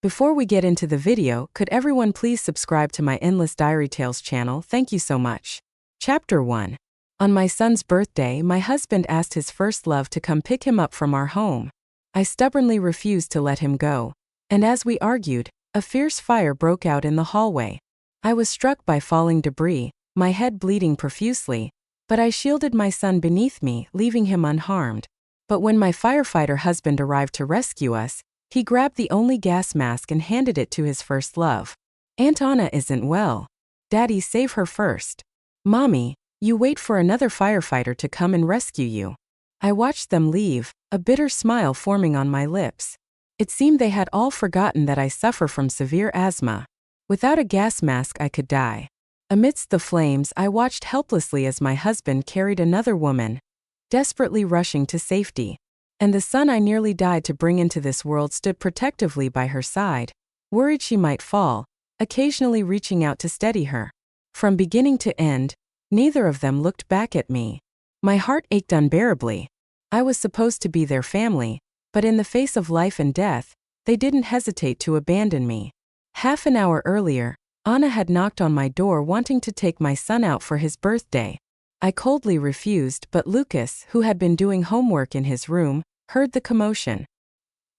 Before we get into the video, could everyone please subscribe to my Endless Diary Tales channel? Thank you so much. Chapter 1. On my son's birthday, my husband asked his first love to come pick him up from our home. I stubbornly refused to let him go. And as we argued, a fierce fire broke out in the hallway. I was struck by falling debris, my head bleeding profusely, but I shielded my son beneath me, leaving him unharmed. But when my firefighter husband arrived to rescue us, he grabbed the only gas mask and handed it to his first love. "Aunt Anna isn't well. Daddy, save her first. Mommy, you wait for another firefighter to come and rescue you." I watched them leave, a bitter smile forming on my lips. It seemed they had all forgotten that I suffer from severe asthma. Without a gas mask, I could die. Amidst the flames, I watched helplessly as my husband carried another woman, desperately rushing to safety. And the son I nearly died to bring into this world stood protectively by her side, worried she might fall, occasionally reaching out to steady her. From beginning to end, neither of them looked back at me. My heart ached unbearably. I was supposed to be their family, but in the face of life and death, they didn't hesitate to abandon me. Half an hour earlier, Anna had knocked on my door wanting to take my son out for his birthday. I coldly refused, but Lucas, who had been doing homework in his room, heard the commotion.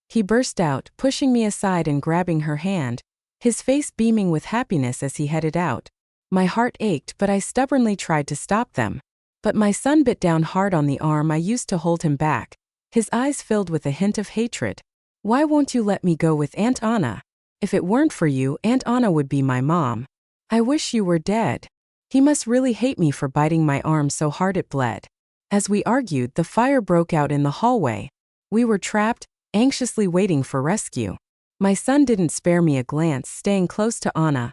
He burst out, pushing me aside and grabbing her hand, his face beaming with happiness as he headed out. My heart ached, but I stubbornly tried to stop them. But my son bit down hard on the arm I used to hold him back, his eyes filled with a hint of hatred. "Why won't you let me go with Aunt Anna? If it weren't for you, Aunt Anna would be my mom. I wish you were dead." He must really hate me for biting my arm so hard it bled. As we argued, the fire broke out in the hallway. We were trapped, anxiously waiting for rescue. My son didn't spare me a glance, staying close to Anna,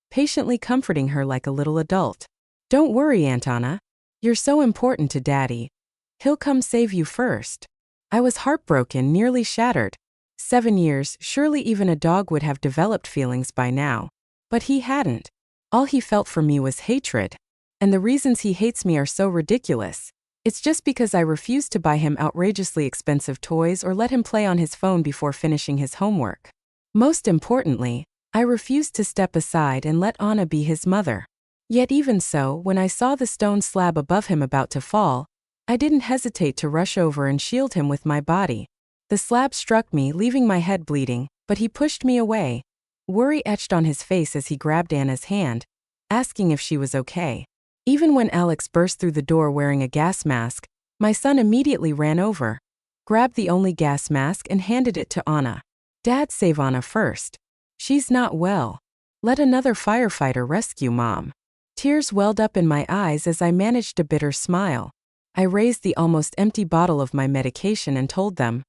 patiently comforting her like a little adult. "Don't worry, Aunt Anna. You're so important to Daddy. He'll come save you first." I was heartbroken, nearly shattered. 7 years, surely even a dog would have developed feelings by now. But he hadn't. All he felt for me was hatred. And the reasons he hates me are so ridiculous. It's just because I refused to buy him outrageously expensive toys or let him play on his phone before finishing his homework. Most importantly, I refused to step aside and let Anna be his mother. Yet even so, when I saw the stone slab above him about to fall, I didn't hesitate to rush over and shield him with my body. The slab struck me, leaving my head bleeding, but he pushed me away. Worry etched on his face as he grabbed Anna's hand, asking if she was okay. Even when Alex burst through the door wearing a gas mask, my son immediately ran over, grabbed the only gas mask and handed it to Anna. "Dad, save Anna first. She's not well. Let another firefighter rescue Mom." Tears welled up in my eyes as I managed a bitter smile. I raised the almost empty bottle of my medication and told them,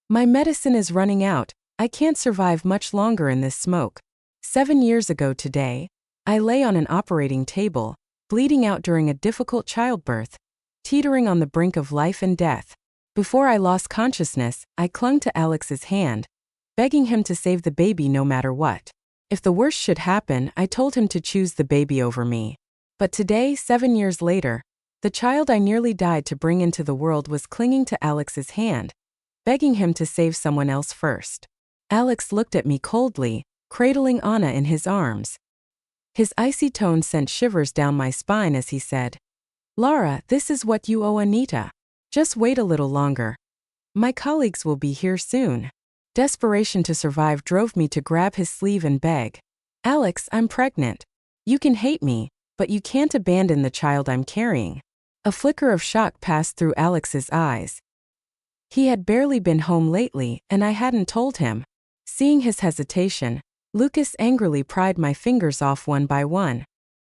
"My medicine is running out. I can't survive much longer in this smoke." 7 years ago today, I lay on an operating table, bleeding out during a difficult childbirth, teetering on the brink of life and death. Before I lost consciousness, I clung to Alex's hand, begging him to save the baby no matter what. If the worst should happen, I told him to choose the baby over me. But today, 7 years later, the child I nearly died to bring into the world was clinging to Alex's hand, begging him to save someone else first. Alex looked at me coldly, cradling Anna in his arms. His icy tone sent shivers down my spine as he said, "Lara, this is what you owe Anita. Just wait a little longer. My colleagues will be here soon." Desperation to survive drove me to grab his sleeve and beg, "Alex, I'm pregnant. You can hate me, but you can't abandon the child I'm carrying." A flicker of shock passed through Alex's eyes. He had barely been home lately, and I hadn't told him. Seeing his hesitation, Lucas angrily pried my fingers off one by one.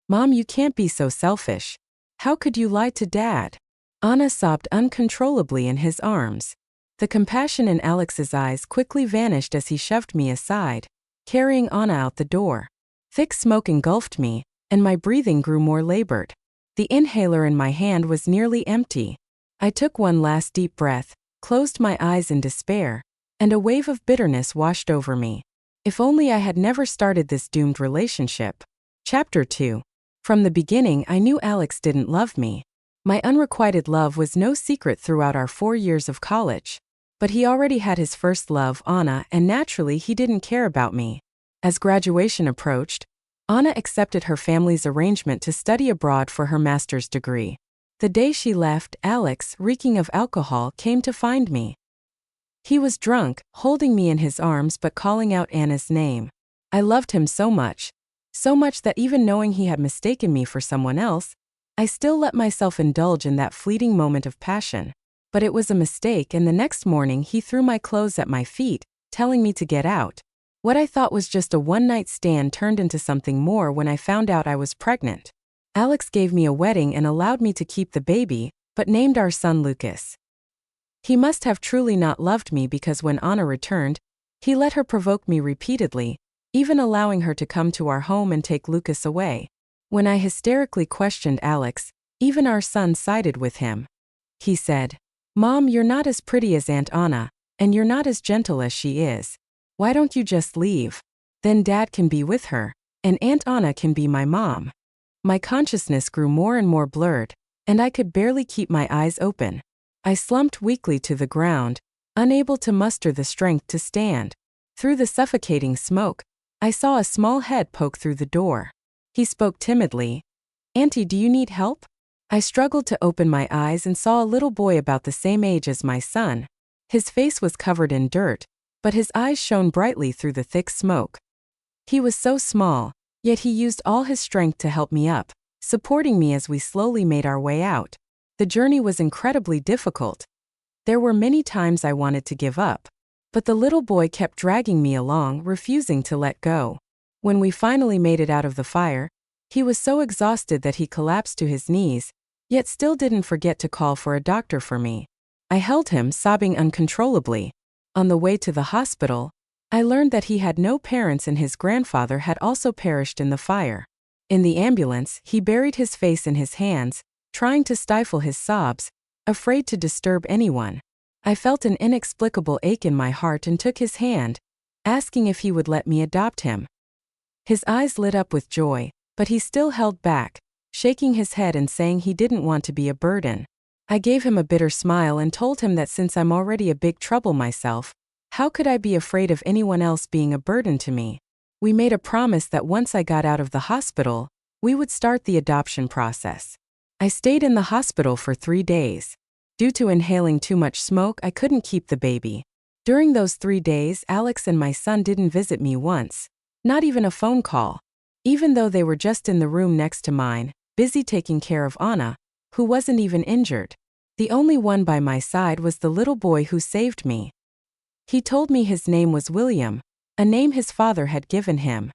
"Mom, you can't be so selfish. How could you lie to Dad?" Anna sobbed uncontrollably in his arms. The compassion in Alex's eyes quickly vanished as he shoved me aside, carrying Anna out the door. Thick smoke engulfed me, and my breathing grew more labored. The inhaler in my hand was nearly empty. I took one last deep breath, closed my eyes in despair, and a wave of bitterness washed over me. If only I had never started this doomed relationship. Chapter 2. From the beginning, I knew Alex didn't love me. My unrequited love was no secret throughout our 4 years of college. But he already had his first love, Anna, and naturally he didn't care about me. As graduation approached, Anna accepted her family's arrangement to study abroad for her master's degree. The day she left, Alex, reeking of alcohol, came to find me. He was drunk, holding me in his arms but calling out Anna's name. I loved him so much that even knowing he had mistaken me for someone else, I still let myself indulge in that fleeting moment of passion. But it was a mistake, and the next morning he threw my clothes at my feet, telling me to get out. What I thought was just a one-night stand turned into something more when I found out I was pregnant. Alex gave me a wedding and allowed me to keep the baby, but named our son Lucas. He must have truly not loved me, because when Anna returned, he let her provoke me repeatedly, even allowing her to come to our home and take Lucas away. When I hysterically questioned Alex, even our son sided with him. He said, "Mom, you're not as pretty as Aunt Anna, and you're not as gentle as she is. Why don't you just leave? Then Dad can be with her, and Aunt Anna can be my mom." My consciousness grew more and more blurred, and I could barely keep my eyes open. I slumped weakly to the ground, unable to muster the strength to stand. Through the suffocating smoke, I saw a small head poke through the door. He spoke timidly. "Auntie, do you need help?" I struggled to open my eyes and saw a little boy about the same age as my son. His face was covered in dirt, but his eyes shone brightly through the thick smoke. He was so small, yet he used all his strength to help me up, supporting me as we slowly made our way out. The journey was incredibly difficult. There were many times I wanted to give up, but the little boy kept dragging me along, refusing to let go. When we finally made it out of the fire, he was so exhausted that he collapsed to his knees, yet still didn't forget to call for a doctor for me. I held him, sobbing uncontrollably. On the way to the hospital, I learned that he had no parents and his grandfather had also perished in the fire. In the ambulance, he buried his face in his hands, trying to stifle his sobs, afraid to disturb anyone. I felt an inexplicable ache in my heart and took his hand, asking if he would let me adopt him. His eyes lit up with joy, but he still held back, shaking his head and saying he didn't want to be a burden. I gave him a bitter smile and told him that since I'm already a big trouble myself, how could I be afraid of anyone else being a burden to me? We made a promise that once I got out of the hospital, we would start the adoption process. I stayed in the hospital for 3 days. Due to inhaling too much smoke, I couldn't keep the baby. During those 3 days, Alex and my son didn't visit me once, not even a phone call, even though they were just in the room next to mine, busy taking care of Anna, who wasn't even injured. The only one by my side was the little boy who saved me. He told me his name was William, a name his father had given him.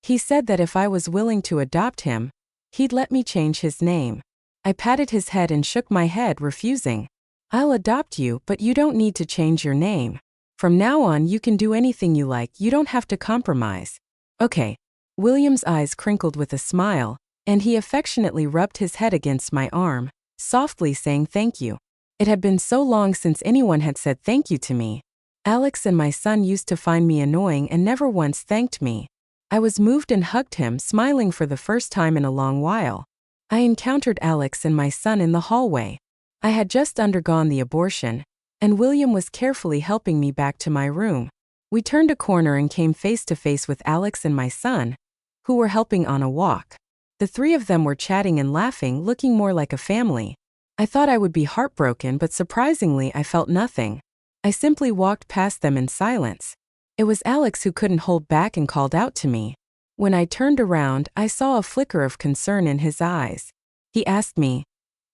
He said that if I was willing to adopt him, he'd let me change his name. I patted his head and shook my head, refusing. "I'll adopt you, but you don't need to change your name. From now on you can do anything you like, you don't have to compromise." "Okay." William's eyes crinkled with a smile, and he affectionately rubbed his head against my arm, softly saying thank you. It had been so long since anyone had said thank you to me. Alex and my son used to find me annoying and never once thanked me. I was moved and hugged him, smiling for the first time in a long while. I encountered Alex and my son in the hallway. I had just undergone the abortion, and William was carefully helping me back to my room. We turned a corner and came face to face with Alex and my son, who were helping Anna walk. The three of them were chatting and laughing, looking more like a family. I thought I would be heartbroken, but surprisingly I felt nothing. I simply walked past them in silence. It was Alex who couldn't hold back and called out to me. When I turned around, I saw a flicker of concern in his eyes. He asked me,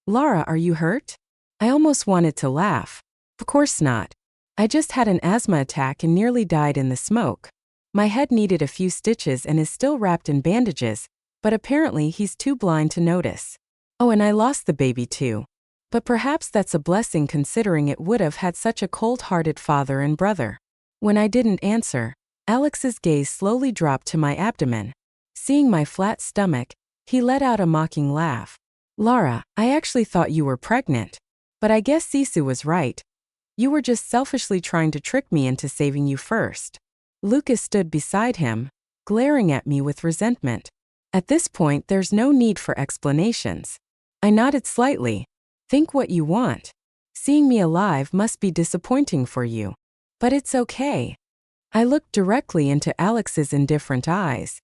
"Laura, are you hurt?" I almost wanted to laugh. Of course not. I just had an asthma attack and nearly died in the smoke. My head needed a few stitches and is still wrapped in bandages, but apparently he's too blind to notice. Oh, and I lost the baby too. But perhaps that's a blessing considering it would have had such a cold-hearted father and brother. When I didn't answer, Alex's gaze slowly dropped to my abdomen. Seeing my flat stomach, he let out a mocking laugh. "Laura, I actually thought you were pregnant. But I guess Sisu was right. You were just selfishly trying to trick me into saving you first." Lucas stood beside him, glaring at me with resentment. At this point, there's no need for explanations. I nodded slightly. "Think what you want." Seeing me alive must be disappointing for you. But it's okay. I looked directly into Alex's indifferent eyes.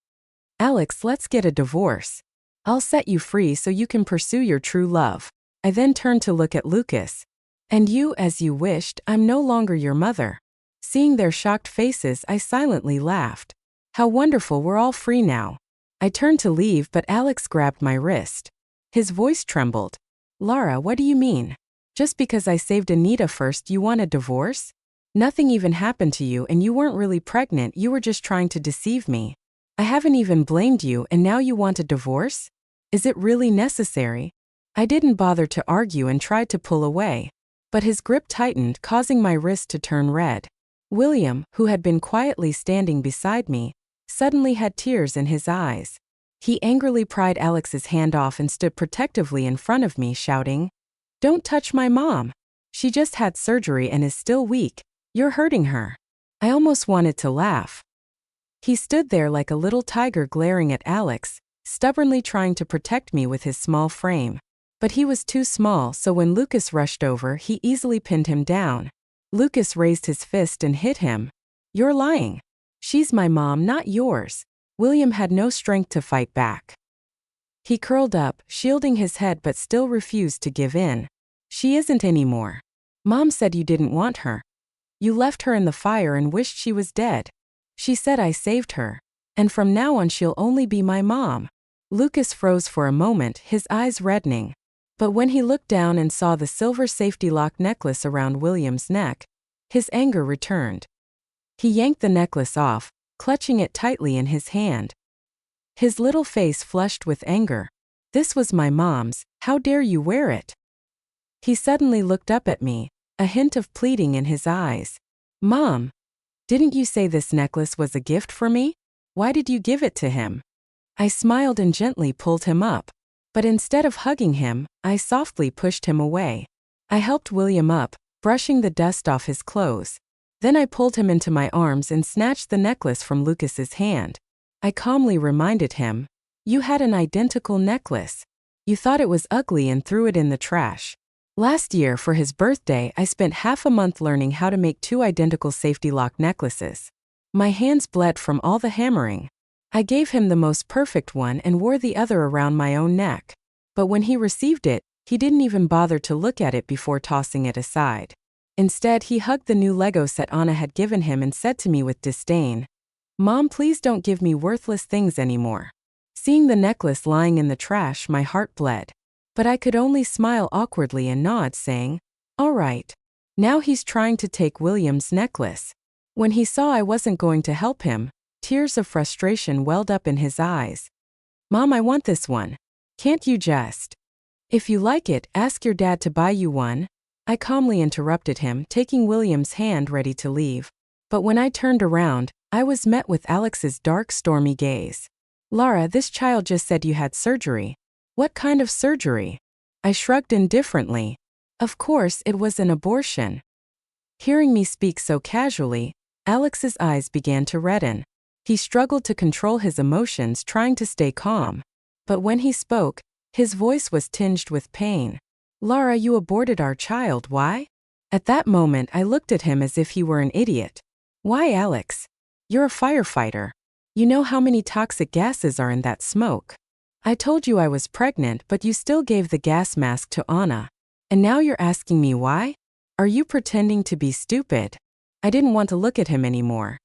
Alex, let's get a divorce. I'll set you free so you can pursue your true love. I then turned to look at Lucas. And you, as you wished, I'm no longer your mother. Seeing their shocked faces, I silently laughed. How wonderful, we're all free now. I turned to leave, but Alex grabbed my wrist. His voice trembled. Lara, what do you mean? Just because I saved Anita first, you want a divorce? Nothing even happened to you and you weren't really pregnant, you were just trying to deceive me. I haven't even blamed you and now you want a divorce? Is it really necessary? I didn't bother to argue and tried to pull away. But his grip tightened, causing my wrist to turn red. William, who had been quietly standing beside me, suddenly had tears in his eyes. He angrily pried Alex's hand off and stood protectively in front of me, shouting, "Don't touch my mom. She just had surgery and is still weak. You're hurting her." I almost wanted to laugh. He stood there like a little tiger glaring at Alex, stubbornly trying to protect me with his small frame. But he was too small, so when Lucas rushed over, he easily pinned him down. Lucas raised his fist and hit him. "You're lying. She's my mom, not yours." William had no strength to fight back. He curled up, shielding his head but still refused to give in. "She isn't anymore. Mom said you didn't want her. You left her in the fire and wished she was dead. She said I saved her. And from now on she'll only be my mom." Lucas froze for a moment, his eyes reddening. But when he looked down and saw the silver safety lock necklace around William's neck, his anger returned. He yanked the necklace off, clutching it tightly in his hand. His little face flushed with anger. "This was my mom's, how dare you wear it?" He suddenly looked up at me, a hint of pleading in his eyes. "Mom, didn't you say this necklace was a gift for me? Why did you give it to him?" I smiled and gently pulled him up. But instead of hugging him, I softly pushed him away. I helped William up, brushing the dust off his clothes. Then I pulled him into my arms and snatched the necklace from Lucas's hand. I calmly reminded him, "You had an identical necklace. You thought it was ugly and threw it in the trash. Last year for his birthday, I spent half a month learning how to make 2 identical safety lock necklaces. My hands bled from all the hammering. I gave him the most perfect one and wore the other around my own neck. But when he received it, he didn't even bother to look at it before tossing it aside. Instead, he hugged the new Lego set Anna had given him and said to me with disdain, 'Mom, please don't give me worthless things anymore.' Seeing the necklace lying in the trash, my heart bled. But I could only smile awkwardly and nod, saying, 'All right.' Now he's trying to take William's necklace. When he saw I wasn't going to help him, tears of frustration welled up in his eyes. 'Mom, I want this one. Can't you just? If you like it, ask your dad to buy you one.' I calmly interrupted him, taking William's hand ready to leave. But when I turned around, I was met with Alex's dark, stormy gaze. 'Lara, this child just said you had surgery. What kind of surgery?' I shrugged indifferently. Of course, it was an abortion. Hearing me speak so casually, Alex's eyes began to redden. He struggled to control his emotions, trying to stay calm. But when he spoke, his voice was tinged with pain. 'Lara, you aborted our child, why?' At that moment, I looked at him as if he were an idiot. 'Why, Alex? You're a firefighter. You know how many toxic gases are in that smoke. I told you I was pregnant, but you still gave the gas mask to Anna. And now you're asking me why? Are you pretending to be stupid?' I didn't want to look at him anymore.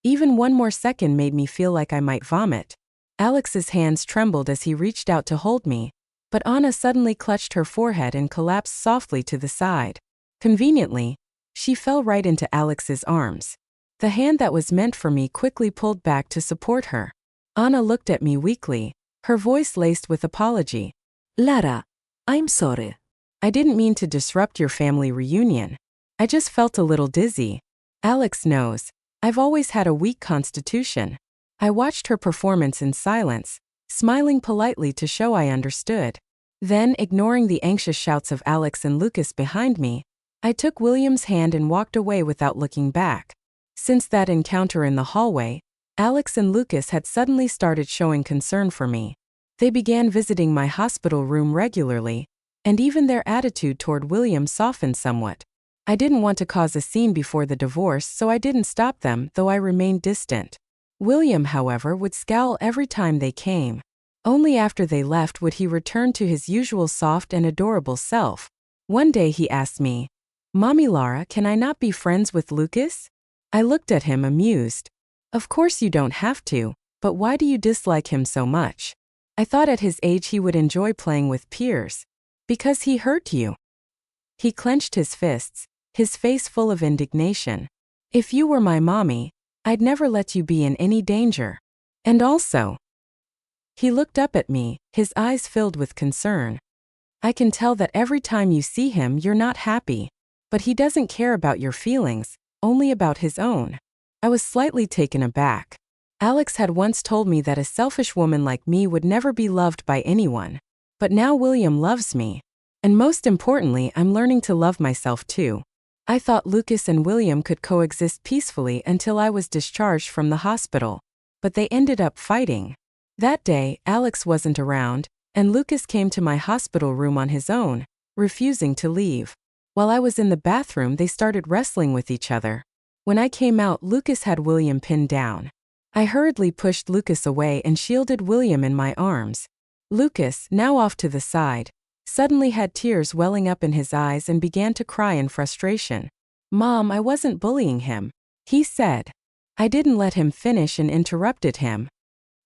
Even one more second made me feel like I might vomit. Alex's hands trembled as he reached out to hold me, but Anna suddenly clutched her forehead and collapsed softly to the side. Conveniently, she fell right into Alex's arms. The hand that was meant for me quickly pulled back to support her. Anna looked at me weakly, her voice laced with apology. "Lara, I'm sorry. I didn't mean to disrupt your family reunion. I just felt a little dizzy. Alex knows, I've always had a weak constitution." I watched her performance in silence, smiling politely to show I understood. Then, ignoring the anxious shouts of Alex and Lucas behind me, I took William's hand and walked away without looking back. Since that encounter in the hallway, Alex and Lucas had suddenly started showing concern for me. They began visiting my hospital room regularly, and even their attitude toward William softened somewhat. I didn't want to cause a scene before the divorce, so I didn't stop them, though I remained distant. William, however, would scowl every time they came. Only after they left would he return to his usual soft and adorable self. One day he asked me, "Mommy Lara, can I not be friends with Lucas?" I looked at him amused. "Of course you don't have to, but why do you dislike him so much?" I thought at his age he would enjoy playing with peers. "Because he hurt you." He clenched his fists, his face full of indignation. "If you were my mommy, I'd never let you be in any danger. And also..." He looked up at me, his eyes filled with concern. "I can tell that every time you see him you're not happy. But he doesn't care about your feelings, only about his own." I was slightly taken aback. Alex had once told me that a selfish woman like me would never be loved by anyone. But now William loves me. And most importantly, I'm learning to love myself too. I thought Lucas and William could coexist peacefully until I was discharged from the hospital. But they ended up fighting. That day, Alex wasn't around, and Lucas came to my hospital room on his own, refusing to leave. While I was in the bathroom, they started wrestling with each other. When I came out, Lucas had William pinned down. I hurriedly pushed Lucas away and shielded William in my arms. Lucas, now off to the side, suddenly had tears welling up in his eyes and began to cry in frustration. "Mom, I wasn't bullying him," he said. I didn't let him finish and interrupted him.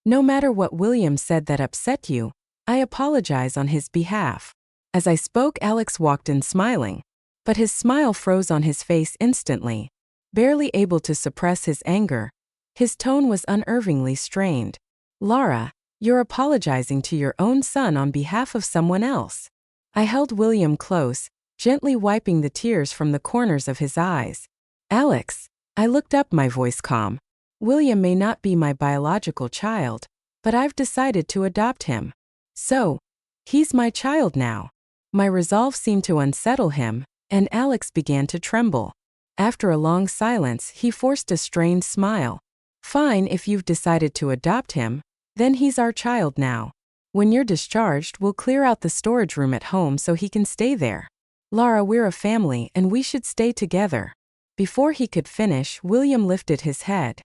"No matter what William said that upset you, I apologize on his behalf." As I spoke, Alex walked in smiling. But his smile froze on his face instantly. Barely able to suppress his anger, his tone was unnervingly strained. "Lara, you're apologizing to your own son on behalf of someone else." I held William close, gently wiping the tears from the corners of his eyes. "Alex," I looked up, my voice calm. "William may not be my biological child, but I've decided to adopt him. So, he's my child now." My resolve seemed to unsettle him, and Alex began to tremble. After a long silence, he forced a strained smile. "Fine, if you've decided to adopt him, then he's our child now. When you're discharged, we'll clear out the storage room at home so he can stay there. Lara, we're a family and we should stay together." Before he could finish, William lifted his head.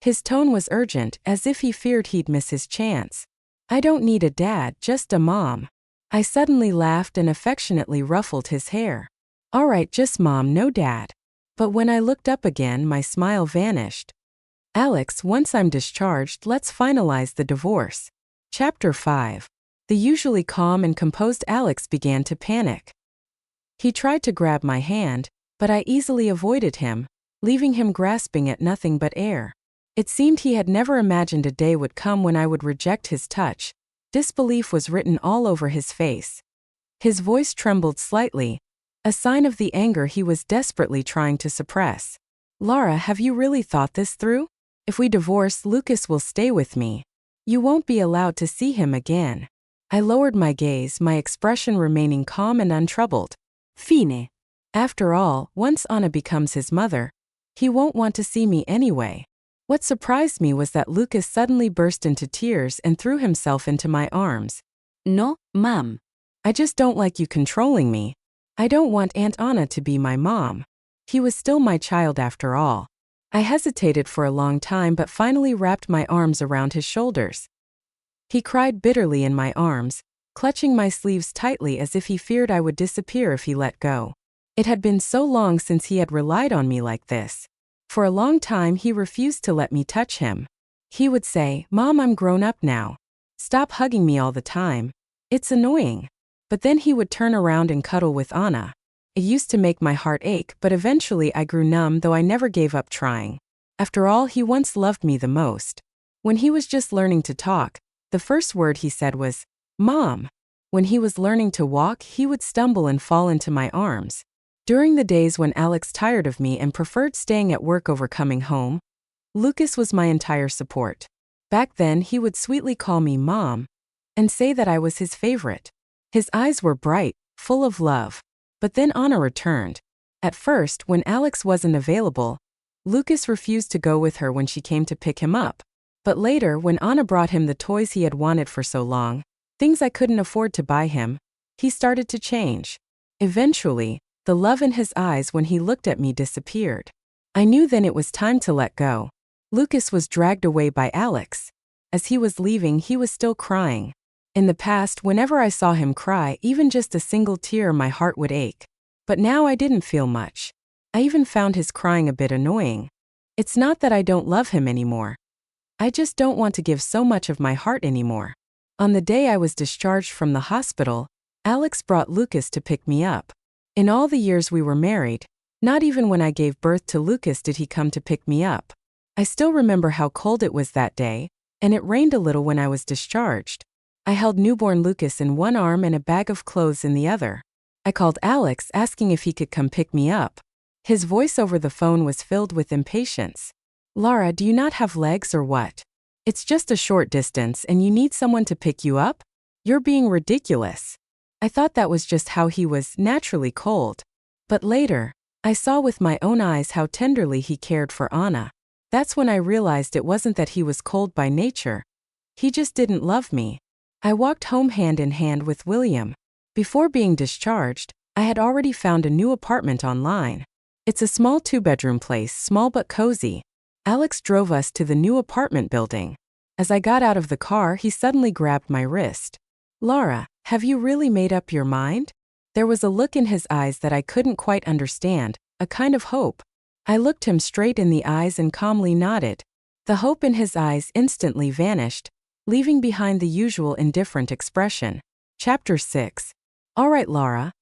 His tone was urgent, as if he feared he'd miss his chance. "I don't need a dad, just a mom." I suddenly laughed and affectionately ruffled his hair. "All right, just mom, no dad." But when I looked up again, my smile vanished. "Alex, once I'm discharged, let's finalize the divorce." Chapter 5. The usually calm and composed Alex began to panic. He tried to grab my hand, but I easily avoided him, leaving him grasping at nothing but air. It seemed he had never imagined a day would come when I would reject his touch. Disbelief was written all over his face. His voice trembled slightly, a sign of the anger he was desperately trying to suppress. "Lara, have you really thought this through? If we divorce, Lucas will stay with me. You won't be allowed to see him again." I lowered my gaze, my expression remaining calm and untroubled. "Fine. After all, once Anna becomes his mother, he won't want to see me anyway." What surprised me was that Lucas suddenly burst into tears and threw himself into my arms. "No, Mom. I just don't like you controlling me. I don't want Aunt Anna to be my mom." He was still my child after all. I hesitated for a long time but finally wrapped my arms around his shoulders. He cried bitterly in my arms, clutching my sleeves tightly as if he feared I would disappear if he let go. It had been so long since he had relied on me like this. For a long time he refused to let me touch him. He would say, "Mom, I'm grown up now. Stop hugging me all the time. It's annoying." But then he would turn around and cuddle with Anna. It used to make my heart ache, but eventually I grew numb, though I never gave up trying. After all, he once loved me the most. When he was just learning to talk, the first word he said was, "Mom." When he was learning to walk, he would stumble and fall into my arms. During the days when Alex tired of me and preferred staying at work over coming home, Lucas was my entire support. Back then, he would sweetly call me Mom and say that I was his favorite. His eyes were bright, full of love. But then Anna returned. At first, when Alex wasn't available, Lucas refused to go with her when she came to pick him up. But later, when Anna brought him the toys he had wanted for so long, things I couldn't afford to buy him, He started to change. Eventually, the love in his eyes when he looked at me disappeared. I knew then it was time to let go. Lucas was dragged away by Alex. As he was leaving, he was still crying. In the past, whenever I saw him cry, even just a single tear, my heart would ache. But now I didn't feel much. I even found his crying a bit annoying. It's not that I don't love him anymore. I just don't want to give so much of my heart anymore. On the day I was discharged from the hospital, Alex brought Lucas to pick me up. In all the years we were married, not even when I gave birth to Lucas did he come to pick me up. I still remember how cold it was that day, and it rained a little when I was discharged. I held newborn Lucas in one arm and a bag of clothes in the other. I called Alex asking if he could come pick me up. His voice over the phone was filled with impatience. "Lara, do you not have legs or what? It's just a short distance and you need someone to pick you up? You're being ridiculous." I thought that was just how he was, naturally cold. But later, I saw with my own eyes how tenderly he cared for Anna. That's when I realized it wasn't that he was cold by nature. He just didn't love me. I walked home hand in hand with William. Before being discharged, I had already found a new apartment online. It's a small 2-bedroom place, small but cozy. Alex drove us to the new apartment building. As I got out of the car, he suddenly grabbed my wrist. "Lara, have you really made up your mind?" There was a look in his eyes that I couldn't quite understand, a kind of hope. I looked him straight in the eyes and calmly nodded. The hope in his eyes instantly vanished, leaving behind the usual indifferent expression. Chapter 6. All right, Lara.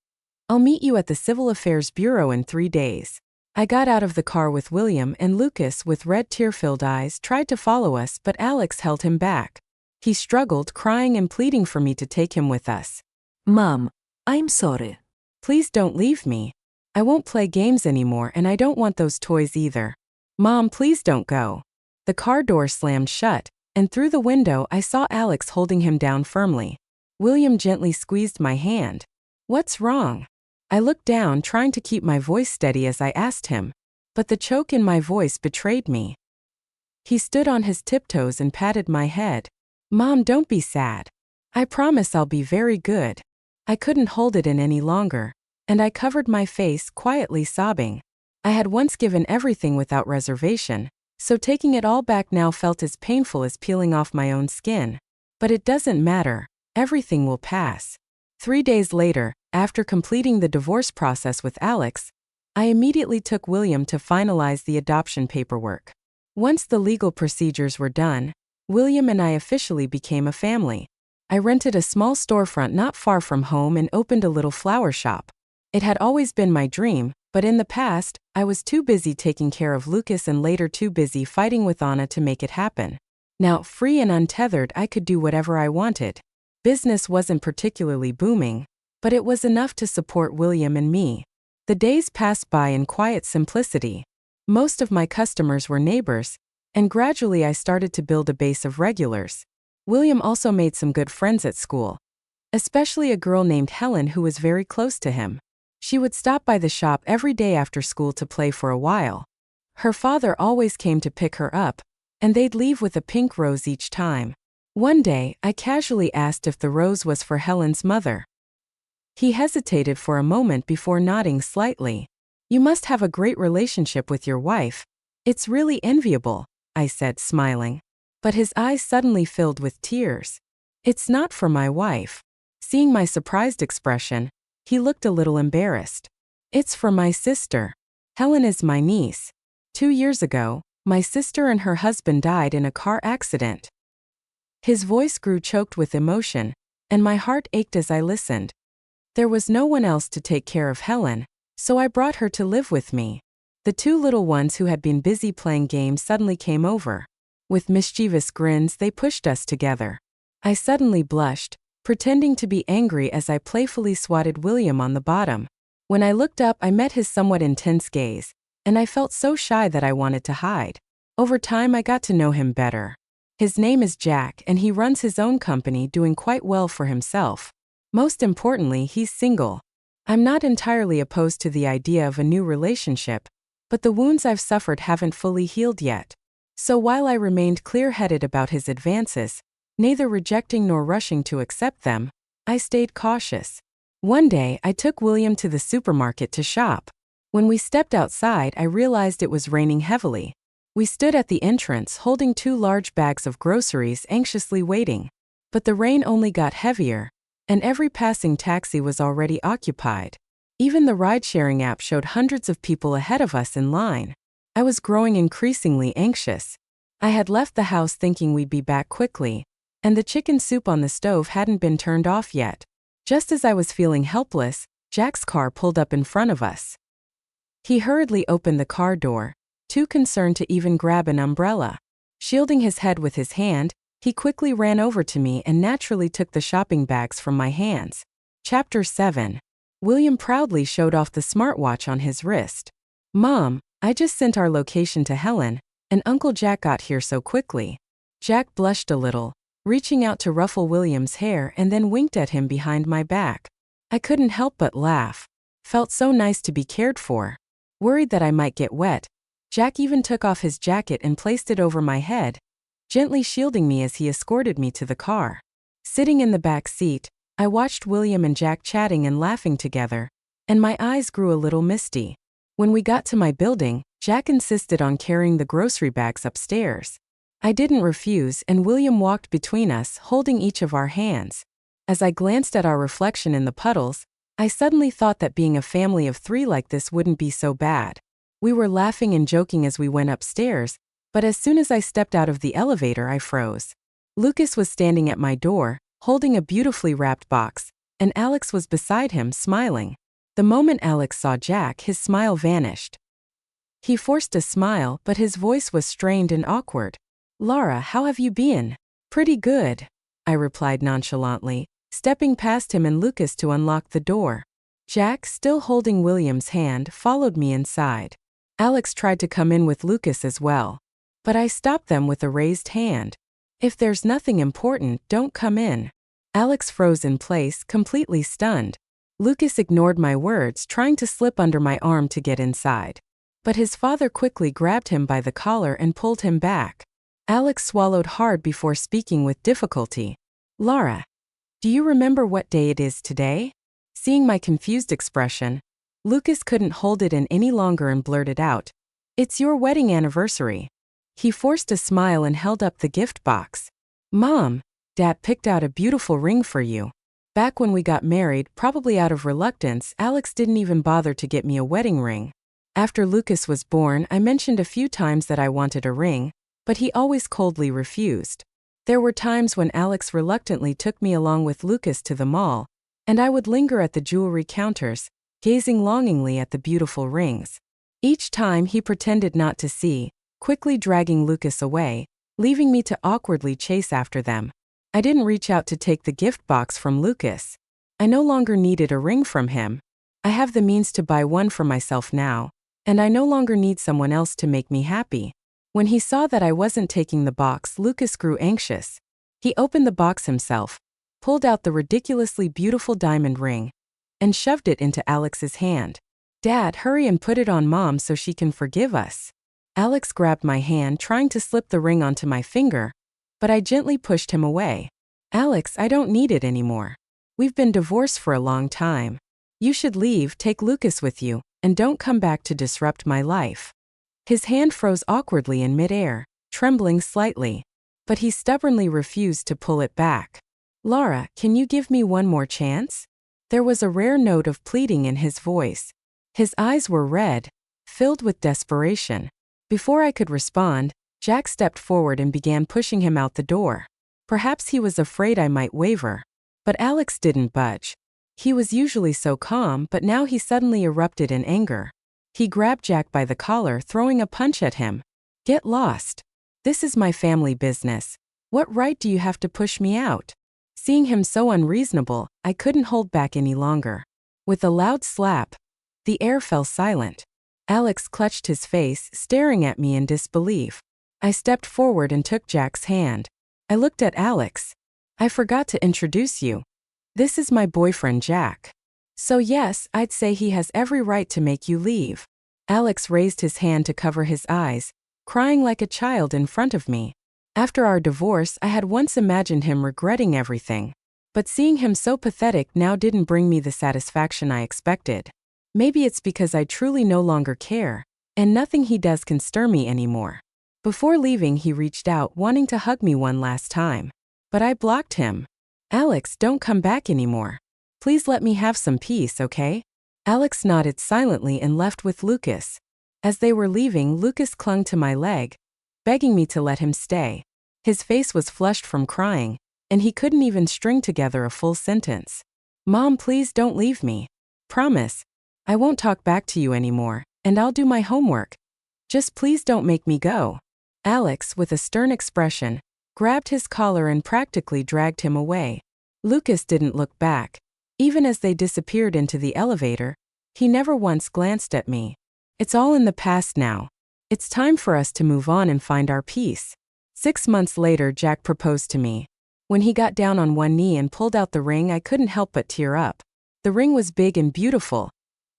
I'll meet you at the Civil Affairs Bureau in 3 days. I got out of the car with William, and Lucas, with red tear-filled eyes, tried to follow us, but Alex held him back. He struggled, crying and pleading for me to take him with us. "Mom, I'm sorry. Please don't leave me. I won't play games anymore and I don't want those toys either. Mom, please don't go." The car door slammed shut, and through the window I saw Alex holding him down firmly. William gently squeezed my hand. "What's wrong?" I looked down, trying to keep my voice steady as I asked him, but the choke in my voice betrayed me. He stood on his tiptoes and patted my head. "Mom, don't be sad. I promise I'll be very good." I couldn't hold it in any longer, and I covered my face, quietly sobbing. I had once given everything without reservation, so taking it all back now felt as painful as peeling off my own skin. But it doesn't matter, everything will pass. 3 days later, after completing the divorce process with Alex, I immediately took William to finalize the adoption paperwork. Once the legal procedures were done, William and I officially became a family. I rented a small storefront not far from home and opened a little flower shop. It had always been my dream, but in the past, I was too busy taking care of Lucas and later too busy fighting with Anna to make it happen. Now, free and untethered, I could do whatever I wanted. Business wasn't particularly booming, but it was enough to support William and me. The days passed by in quiet simplicity. Most of my customers were neighbors, and gradually I started to build a base of regulars. William also made some good friends at school, especially a girl named Helen who was very close to him. She would stop by the shop every day after school to play for a while. Her father always came to pick her up, and they'd leave with a pink rose each time. One day, I casually asked if the rose was for Helen's mother. He hesitated for a moment before nodding slightly. "You must have a great relationship with your wife. It's really enviable," I said, smiling. But his eyes suddenly filled with tears. "It's not for my wife." Seeing my surprised expression, he looked a little embarrassed. "It's for my sister. Helen is my niece. 2 years ago, my sister and her husband died in a car accident." His voice grew choked with emotion, and my heart ached as I listened. There was no one else to take care of Helen, so I brought her to live with me. The 2 little ones who had been busy playing games suddenly came over. With mischievous grins, they pushed us together. I suddenly blushed, pretending to be angry as I playfully swatted William on the bottom. When I looked up, I met his somewhat intense gaze, and I felt so shy that I wanted to hide. Over time, I got to know him better. His name is Jack, and he runs his own company, doing quite well for himself. Most importantly, he's single. I'm not entirely opposed to the idea of a new relationship, but the wounds I've suffered haven't fully healed yet. So while I remained clear-headed about his advances, neither rejecting nor rushing to accept them, I stayed cautious. One day, I took William to the supermarket to shop. When we stepped outside, I realized it was raining heavily. We stood at the entrance holding 2 large bags of groceries, anxiously waiting. But the rain only got heavier, and every passing taxi was already occupied. Even the ride-sharing app showed hundreds of people ahead of us in line. I was growing increasingly anxious. I had left the house thinking we'd be back quickly, and the chicken soup on the stove hadn't been turned off yet. Just as I was feeling helpless, Jack's car pulled up in front of us. He hurriedly opened the car door, too concerned to even grab an umbrella. Shielding his head with his hand, he quickly ran over to me and naturally took the shopping bags from my hands. Chapter 7. William proudly showed off the smartwatch on his wrist. "Mom, I just sent our location to Helen, and Uncle Jack got here so quickly." Jack blushed a little, reaching out to ruffle William's hair and then winked at him behind my back. I couldn't help but laugh. Felt so nice to be cared for. Worried that I might get wet, Jack even took off his jacket and placed it over my head, gently shielding me as he escorted me to the car. Sitting in the back seat, I watched William and Jack chatting and laughing together, and my eyes grew a little misty. When we got to my building, Jack insisted on carrying the grocery bags upstairs. I didn't refuse, and William walked between us, holding each of our hands. As I glanced at our reflection in the puddles, I suddenly thought that being a family of 3 like this wouldn't be so bad. We were laughing and joking as we went upstairs, but as soon as I stepped out of the elevator, I froze. Lucas was standing at my door, holding a beautifully wrapped box, and Alex was beside him, smiling. The moment Alex saw Jack, his smile vanished. He forced a smile, but his voice was strained and awkward. "Laura, how have you been?" "Pretty good," I replied nonchalantly, stepping past him and Lucas to unlock the door. Jack, still holding William's hand, followed me inside. Alex tried to come in with Lucas as well, but I stopped them with a raised hand. "If there's nothing important, don't come in." Alex froze in place, completely stunned. Lucas ignored my words, trying to slip under my arm to get inside. But his father quickly grabbed him by the collar and pulled him back. Alex swallowed hard before speaking with difficulty. "Laura, do you remember what day it is today?" Seeing my confused expression, Lucas couldn't hold it in any longer and blurted out, "It's your wedding anniversary." He forced a smile and held up the gift box. "Mom, Dad picked out a beautiful ring for you. Back when we got married, probably out of reluctance, Alex didn't even bother to get me a wedding ring. After Lucas was born, I mentioned a few times that I wanted a ring, but he always coldly refused. There were times when Alex reluctantly took me along with Lucas to the mall, and I would linger at the jewelry counters, gazing longingly at the beautiful rings. Each time he pretended not to see, quickly dragging Lucas away, leaving me to awkwardly chase after them. I didn't reach out to take the gift box from Lucas. I no longer needed a ring from him. I have the means to buy one for myself now, and I no longer need someone else to make me happy. When he saw that I wasn't taking the box, Lucas grew anxious. He opened the box himself, pulled out the ridiculously beautiful diamond ring, and shoved it into Alex's hand. "Dad, hurry and put it on Mom so she can forgive us." Alex grabbed my hand, trying to slip the ring onto my finger, but I gently pushed him away. "Alex, I don't need it anymore. We've been divorced for a long time. You should leave, take Lucas with you, and don't come back to disrupt my life." His hand froze awkwardly in midair, trembling slightly, but he stubbornly refused to pull it back. "Laura, can you give me one more chance?" There was a rare note of pleading in his voice. His eyes were red, filled with desperation. Before I could respond, Jack stepped forward and began pushing him out the door. Perhaps he was afraid I might waver. But Alex didn't budge. He was usually so calm, but now he suddenly erupted in anger. He grabbed Jack by the collar, throwing a punch at him. "Get lost. This is my family business. What right do you have to push me out?" Seeing him so unreasonable, I couldn't hold back any longer. With a loud slap, the air fell silent. Alex clutched his face, staring at me in disbelief. I stepped forward and took Jack's hand. I looked at Alex. "I forgot to introduce you. This is my boyfriend, Jack. So yes, I'd say he has every right to make you leave." Alex raised his hand to cover his eyes, crying like a child in front of me. After our divorce, I had once imagined him regretting everything. But seeing him so pathetic now didn't bring me the satisfaction I expected. Maybe it's because I truly no longer care, and nothing he does can stir me anymore. Before leaving, he reached out, wanting to hug me one last time. But I blocked him. Alex, don't come back anymore. Please let me have some peace, okay? Alex nodded silently and left with Lucas. As they were leaving, Lucas clung to my leg, begging me to let him stay. His face was flushed from crying, and he couldn't even string together a full sentence. Mom, please don't leave me. Promise. I won't talk back to you anymore, and I'll do my homework. Just please don't make me go. Alex, with a stern expression, grabbed his collar and practically dragged him away. Lucas didn't look back. Even as they disappeared into the elevator, he never once glanced at me. It's all in the past now. It's time for us to move on and find our peace. 6 months later, Jack proposed to me. When he got down on one knee and pulled out the ring, I couldn't help but tear up. The ring was big and beautiful,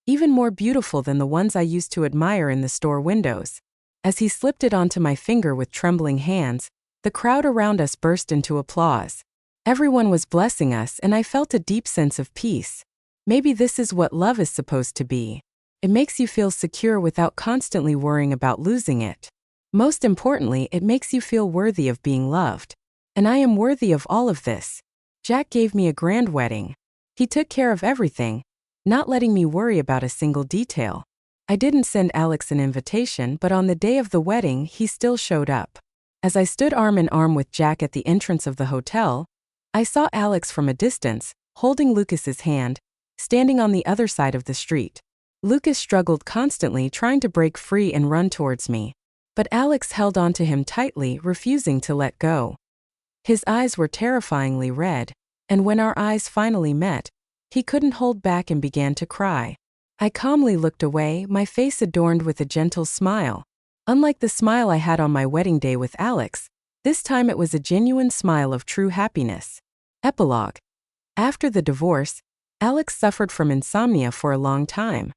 even more beautiful than the ones I used to admire in the store windows. As he slipped it onto my finger with trembling hands, the crowd around us burst into applause. Everyone was blessing us, and I felt a deep sense of peace. Maybe this is what love is supposed to be. It makes you feel secure without constantly worrying about losing it. Most importantly, it makes you feel worthy of being loved. And I am worthy of all of this. Jack gave me a grand wedding. He took care of everything, not letting me worry about a single detail. I didn't send Alex an invitation, but on the day of the wedding, he still showed up. As I stood arm in arm with Jack at the entrance of the hotel, I saw Alex from a distance, holding Lucas's hand, standing on the other side of the street. Lucas struggled constantly, trying to break free and run towards me. But Alex held on to him tightly, refusing to let go. His eyes were terrifyingly red, and when our eyes finally met, he couldn't hold back and began to cry. I calmly looked away, my face adorned with a gentle smile. Unlike the smile I had on my wedding day with Alex, this time it was a genuine smile of true happiness. Epilogue. After the divorce, Alex suffered from insomnia for a long time.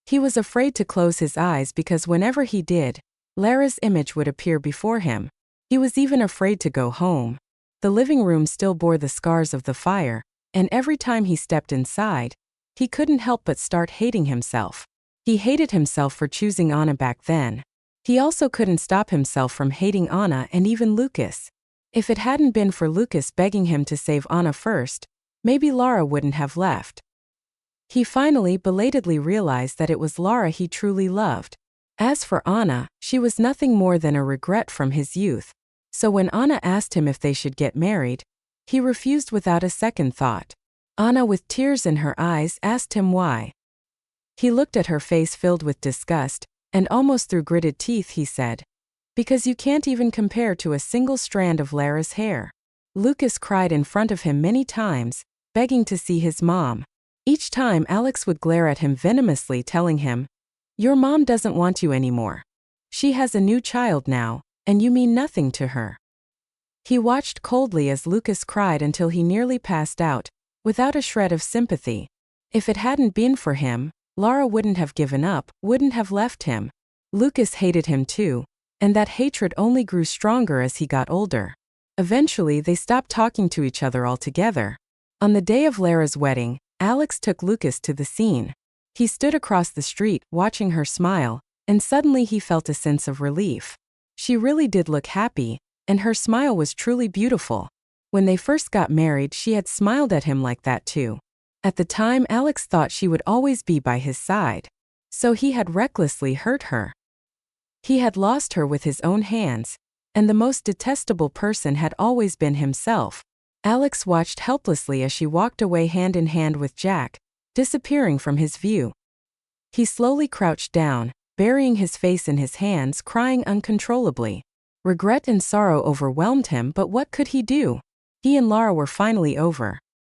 He was afraid to close his eyes because whenever he did, Lara's image would appear before him. He was even afraid to go home. The living room still bore the scars of the fire, and every time he stepped inside, he couldn't help but start hating himself. He hated himself for choosing Anna back then. He also couldn't stop himself from hating Anna and even Lucas. If it hadn't been for Lucas begging him to save Anna first, maybe Lara wouldn't have left. He finally belatedly realized that it was Lara he truly loved. As for Anna, she was nothing more than a regret from his youth. So when Anna asked him if they should get married, he refused without a second thought. Anna, with tears in her eyes, asked him why. He looked at her face filled with disgust, and almost through gritted teeth he said, "Because you can't even compare to a single strand of Lara's hair." Lucas cried in front of him many times, begging to see his mom. Each time Alex would glare at him venomously, telling him, "Your mom doesn't want you anymore. She has a new child now, and you mean nothing to her." He watched coldly as Lucas cried until he nearly passed out, without a shred of sympathy. If it hadn't been for him, Lara wouldn't have given up, wouldn't have left him. Lucas hated him too, and that hatred only grew stronger as he got older. Eventually, they stopped talking to each other altogether. On the day of Lara's wedding, Alex took Lucas to the scene. He stood across the street, watching her smile, and suddenly he felt a sense of relief. She really did look happy, and her smile was truly beautiful. When they first got married, she had smiled at him like that too. At the time, Alex thought she would always be by his side. So he had recklessly hurt her. He had lost her with his own hands, and the most detestable person had always been himself. Alex watched helplessly as she walked away hand in hand with Jack, disappearing from his view. He slowly crouched down, burying his face in his hands, crying uncontrollably. Regret and sorrow overwhelmed him, but what could he do? He and Lara were finally over.